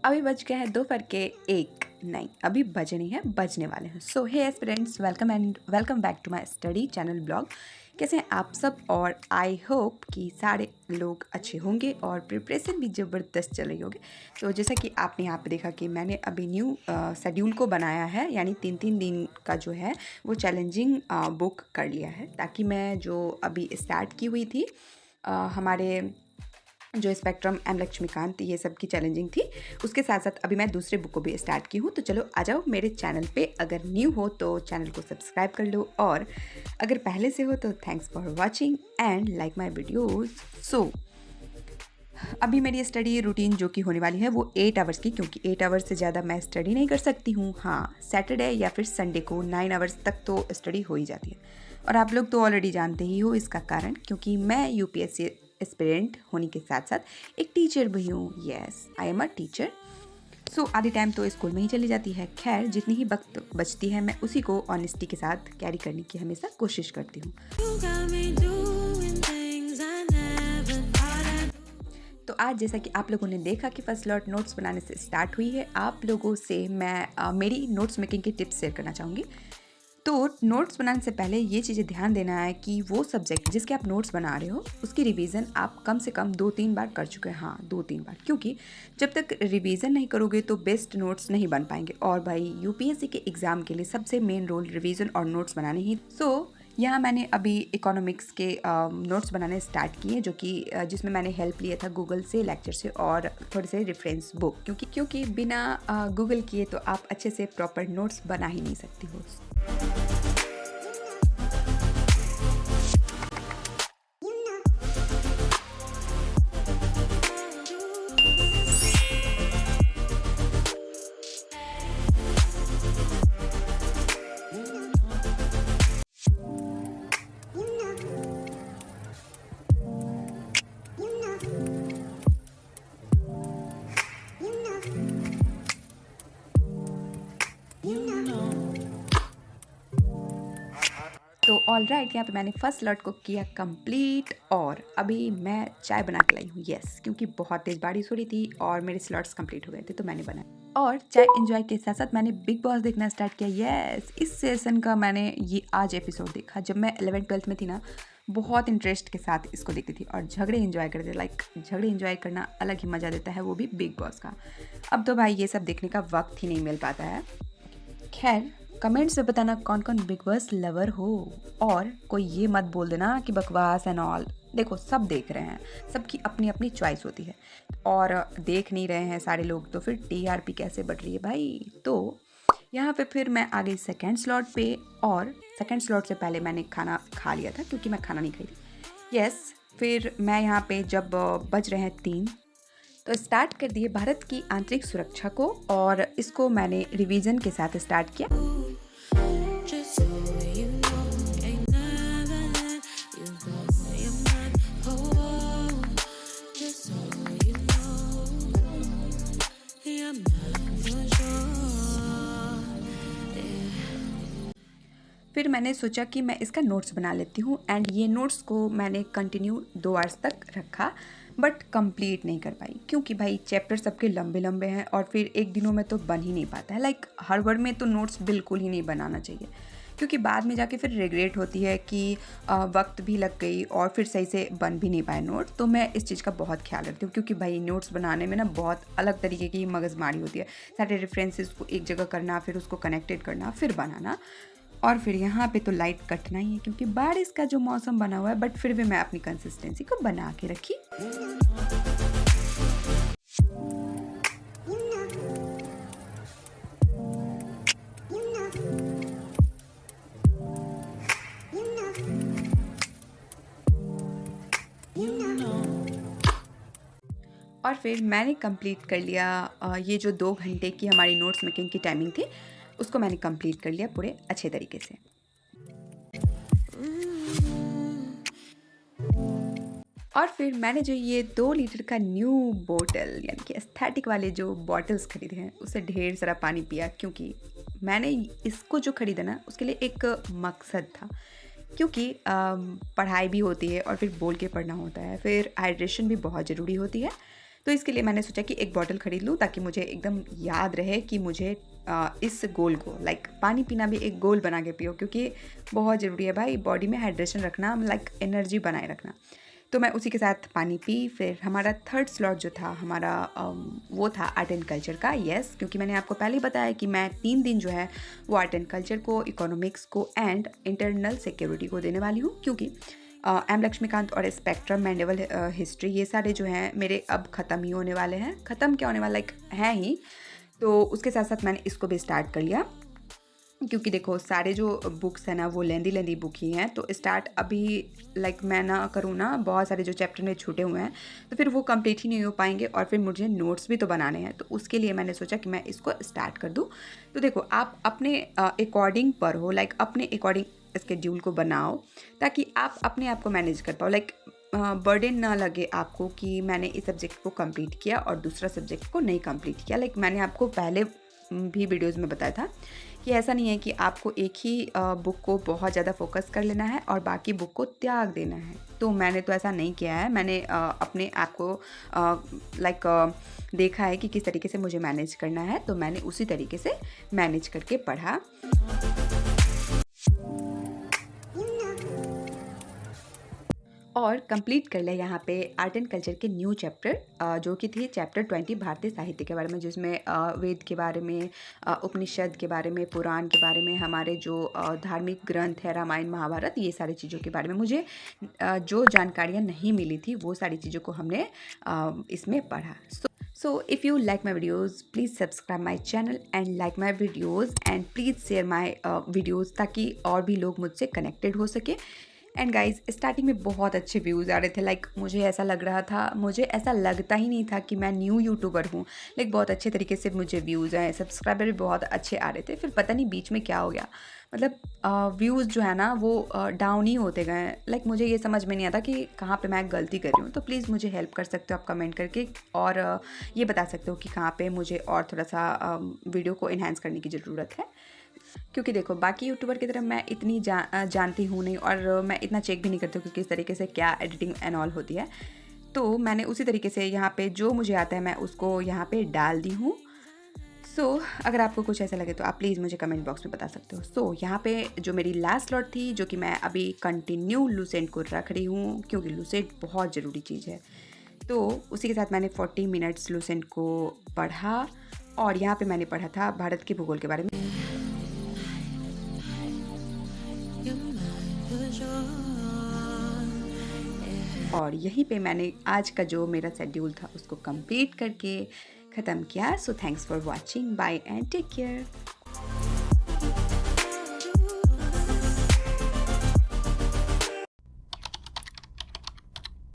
अभी बज गए हैं दोपहर के 1 नहीं अभी बजने हैं बजने वाले हैं। So hey aspirants, welcome back to my study channel blog. कैसे हैं आप सब? और आई होप कि सारे लोग अच्छे होंगे और प्रिपरेशन भी ज़बरदस्त चल रही होगी। तो जैसा कि आपने यहाँ पे देखा कि मैंने अभी न्यू शेड्यूल को बनाया है, यानी 3 दिन का जो है वो चैलेंजिंग बुक कर लिया है, ताकि मैं जो अभी स्टार्ट की हुई थी हमारे जो स्पेक्ट्रम एम लक्ष्मीकांत ये सब की चैलेंजिंग थी, उसके साथ साथ अभी मैं दूसरे बुक को भी स्टार्ट की हूँ। तो चलो आ जाओ मेरे चैनल पे। अगर न्यू हो तो चैनल को सब्सक्राइब कर लो, और अगर पहले से हो तो thanks for watching and like my videos. So अभी मेरी स्टडी रूटीन जो कि होने वाली है वो 8 आवर्स की, क्योंकि 8 आवर्स से ज़्यादा मैं स्टडी नहीं कर सकती हूँ। हाँ, सैटरडे या फिर संडे को 9 आवर्स तक तो स्टडी हो ही जाती है, और आप लोग तो ऑलरेडी जानते ही हो इसका कारण, क्योंकि मैं यूपीएससी एस्पिरेंट होने के साथ साथ एक टीचर भी हूँ। Yes, I am a teacher. So आधी टाइम तो स्कूल में ही चली जाती है। खैर, जितनी ही वक्त बचती है मैं उसी को ऑनेस्टी के साथ कैरी करने की हमेशा कोशिश करती हूँ। तो आज जैसा कि आप लोगों ने देखा कि फर्स्ट लॉट नोट्स बनाने से स्टार्ट हुई है, आप लोगों से मैं मेरी नोट्स मेकिंग की टिप्स शेयर करना चाहूँगी। तो नोट्स बनाने से पहले ये चीज़ें ध्यान देना है कि वो सब्जेक्ट जिसके आप नोट्स बना रहे हो उसकी रिवीजन आप कम से कम 2-3 बार कर चुके हैं। हाँ, 2-3 बार, क्योंकि जब तक रिवीजन नहीं करोगे तो बेस्ट नोट्स नहीं बन पाएंगे। और भाई, यूपीएससी के एग्ज़ाम के लिए सबसे मेन रोल रिवीजन और नोट्स बनाने ही। यहाँ मैंने अभी इकोनॉमिक्स के नोट्स बनाने स्टार्ट किए, जो कि जिसमें मैंने हेल्प लिया था गूगल से, लेक्चर से और थोड़े से रेफरेंस बुक, क्योंकि बिना गूगल किए तो आप अच्छे से प्रॉपर नोट्स बना ही नहीं सकती हो। तो ऑल राइट, यहाँ पे मैंने फर्स्ट लॉट को किया कंप्लीट, और अभी मैं चाय बना के लाई हूँ। येस, क्योंकि बहुत तेज़ बारिश हो रही थी और मेरे स्लॉट्स कंप्लीट हो गए थे, तो मैंने बनाया। और चाय एंजॉय के साथ साथ मैंने बिग बॉस देखना स्टार्ट किया। येस, इस सेशन का मैंने ये आज एपिसोड देखा। जब मैं 11th-12th में थी ना, बहुत इंटरेस्ट के साथ इसको देखती थी और झगड़े एंजॉय करते थे। झगड़े एंजॉय करना अलग ही मज़ा देता है, वो भी बिग बॉस का। अब तो भाई ये सब देखने का वक्त ही नहीं मिल पाता है। खैर, कमेंट्स में बताना कौन कौन बिग बॉस लवर हो, और कोई ये मत बोल देना कि बकवास एंड ऑल। देखो, सब देख रहे हैं, सबकी अपनी अपनी चॉइस होती है, और देख नहीं रहे हैं सारे लोग तो फिर टीआरपी कैसे बढ़ रही है भाई। तो यहाँ पे फिर मैं आ गई सेकेंड स्लॉट पे, और सेकेंड स्लॉट से पहले मैंने खाना खा लिया था, क्योंकि मैं खाना नहीं खाई थी। यस, फिर मैं यहाँ पे जब बज रहे हैं 3, तो स्टार्ट कर दिए भारत की आंतरिक सुरक्षा को, और इसको मैंने रिवीजन के साथ स्टार्ट किया। फिर मैंने सोचा कि मैं इसका नोट्स बना लेती हूँ, एंड ये नोट्स को मैंने कंटिन्यू 2 आवर्स तक रखा, बट कंप्लीट नहीं कर पाई, क्योंकि भाई चैप्टर सबके लंबे लंबे हैं और फिर एक दिनों में तो बन ही नहीं पाता है। हर वर्ड में तो नोट्स बिल्कुल ही नहीं बनाना चाहिए, क्योंकि बाद में जाके फिर रिग्रेट होती है कि वक्त भी लग गई और फिर सही से बन भी नहीं पाए नोट। तो मैं इस चीज़ का बहुत ख्याल रखती हूँ, क्योंकि भाई नोट्स बनाने में ना बहुत अलग तरीके की मगजमारी होती है। सारे रेफरेंसेस को एक जगह करना, फिर उसको कनेक्टेड करना, फिर बनाना। और फिर यहाँ पे तो लाइट कटना ही है, क्योंकि बारिश का जो मौसम बना हुआ है, बट फिर भी मैं अपनी कंसिस्टेंसी को बना के रखी। और फिर मैंने कंप्लीट कर लिया ये जो 2 घंटे की हमारी नोट्स मेकिंग की टाइमिंग थी, उसको मैंने कंप्लीट कर लिया पूरे अच्छे तरीके से। और फिर मैंने जो ये 2 लीटर का न्यू बोतल, यानी कि एस्थेटिक वाले जो बॉटल्स खरीदे हैं, उससे ढेर सारा पानी पिया, क्योंकि मैंने इसको जो खरीदा ना उसके लिए एक मकसद था, क्योंकि पढ़ाई भी होती है और फिर बोल के पढ़ना होता है, फिर हाइड्रेशन भी बहुत ज़रूरी होती है। तो इसके लिए मैंने सोचा कि एक बॉटल ख़रीद लूँ ताकि मुझे एकदम याद रहे कि मुझे इस गोल को लाइक पानी पीना भी एक गोल बना के पियो, क्योंकि बहुत ज़रूरी है भाई बॉडी में हाइड्रेशन रखना, लाइक एनर्जी बनाए रखना। तो मैं उसी के साथ पानी पी। फिर हमारा थर्ड स्लॉट जो था हमारा वो था आर्ट एंड कल्चर का। यस, क्योंकि मैंने आपको पहले ही बताया कि मैं 3 दिन जो है वो आर्ट एंड कल्चर को, इकोनॉमिक्स को एंड इंटरनल सिक्योरिटी को देने वाली हूँ, क्योंकि एम लक्ष्मीकांत और स्पेक्ट्रम मेंडेवल हिस्ट्री ये सारे जो हैं मेरे अब ख़त्म ही होने वाले हैं। ख़त्म क्या होने वाला, लाइक हैं ही। तो उसके साथ साथ मैंने इसको भी स्टार्ट कर लिया, क्योंकि देखो सारे जो बुक्स हैं ना वो लेंदी बुक ही हैं। तो स्टार्ट अभी लाइक मैं ना करूँ ना, बहुत सारे जो चैप्टर में छूटे हुए हैं तो फिर वो कंप्लीट ही नहीं हो पाएंगे, और फिर मुझे नोट्स भी तो बनाने हैं। तो उसके लिए मैंने सोचा कि मैं इसको स्टार्ट कर दूँ। तो देखो आप अपने अकॉर्डिंग पढ़ो, लाइक अपने अकॉर्डिंग स्केड्यूल को बनाओ, ताकि आप अपने आप को मैनेज कर पाओ। लाइक बर्डन ना लगे आपको कि मैंने इस सब्जेक्ट को कंप्लीट किया और दूसरा सब्जेक्ट को नहीं कंप्लीट किया। लाइक मैंने आपको पहले भी वीडियोज़ में बताया था कि ऐसा नहीं है कि आपको एक ही बुक को बहुत ज़्यादा फोकस कर लेना है और बाकी बुक को त्याग देना है। तो मैंने तो ऐसा नहीं किया है। मैंने अपने आप को लाइक देखा है कि किस तरीके से मुझे मैनेज करना है, तो मैंने उसी तरीके से मैनेज करके पढ़ा। और कंप्लीट कर लिया यहाँ पे आर्ट एंड कल्चर के न्यू चैप्टर, जो कि थी चैप्टर 20 भारतीय साहित्य के बारे में, जिसमें वेद के बारे में, उपनिषद के बारे में, पुराण के बारे में, हमारे जो धार्मिक ग्रंथ है रामायण महाभारत, ये सारी चीज़ों के बारे में मुझे जो जानकारियाँ नहीं मिली थी वो सारी चीज़ों को हमने इसमें पढ़ा। So if you like my videos, please subscribe my channel and like my videos and please share my videos, ताकि और भी लोग मुझसे कनेक्टेड हो सके। एंड गाइज स्टार्टिंग में बहुत अच्छे व्यूज़ आ रहे थे, लाइक मुझे ऐसा लग रहा था, मुझे ऐसा लगता ही नहीं था कि मैं न्यू यूट्यूबर हूँ। लाइक बहुत अच्छे तरीके से मुझे व्यूज़ आए, सब्सक्राइबर भी बहुत अच्छे आ रहे थे। फिर पता नहीं बीच में क्या हो गया, मतलब व्यूज़ जो है ना वो डाउन ही होते गए। लाइक मुझे ये समझ में नहीं आता कि कहाँ पे मैं गलती कर रही हूँ। तो प्लीज़ मुझे हेल्प कर सकते हो आप कमेंट करके, और ये बता सकते हो कि कहाँ पे मुझे और थोड़ा सा वीडियो को इन्हांस करने की ज़रूरत है। क्योंकि देखो बाकी यूट्यूबर की तरह मैं इतनी जानती हूँ नहीं, और मैं इतना चेक भी नहीं करती हूँ कि किस तरीके से क्या एडिटिंग एंड ऑल होती है। तो मैंने उसी तरीके से यहाँ पे जो मुझे आता है मैं उसको यहाँ पे डाल दी हूँ। अगर आपको कुछ ऐसा लगे तो आप प्लीज़ मुझे कमेंट बॉक्स में बता सकते हो। यहाँ पे जो मेरी लास्ट स्लॉट थी, जो कि मैं अभी कंटिन्यू लूसेंट को रख रही हूँ, क्योंकि लूसेंट बहुत ज़रूरी चीज़ है। तो उसी के साथ मैंने 40 मिनट्स लूसेंट को पढ़ा, और यहाँ पे मैंने पढ़ा था भारत के भूगोल के बारे में। और यहीं पे मैंने आज का जो मेरा शेड्यूल था उसको कंप्लीट करके ख़त्म किया। So thanks for watching, bye and take care.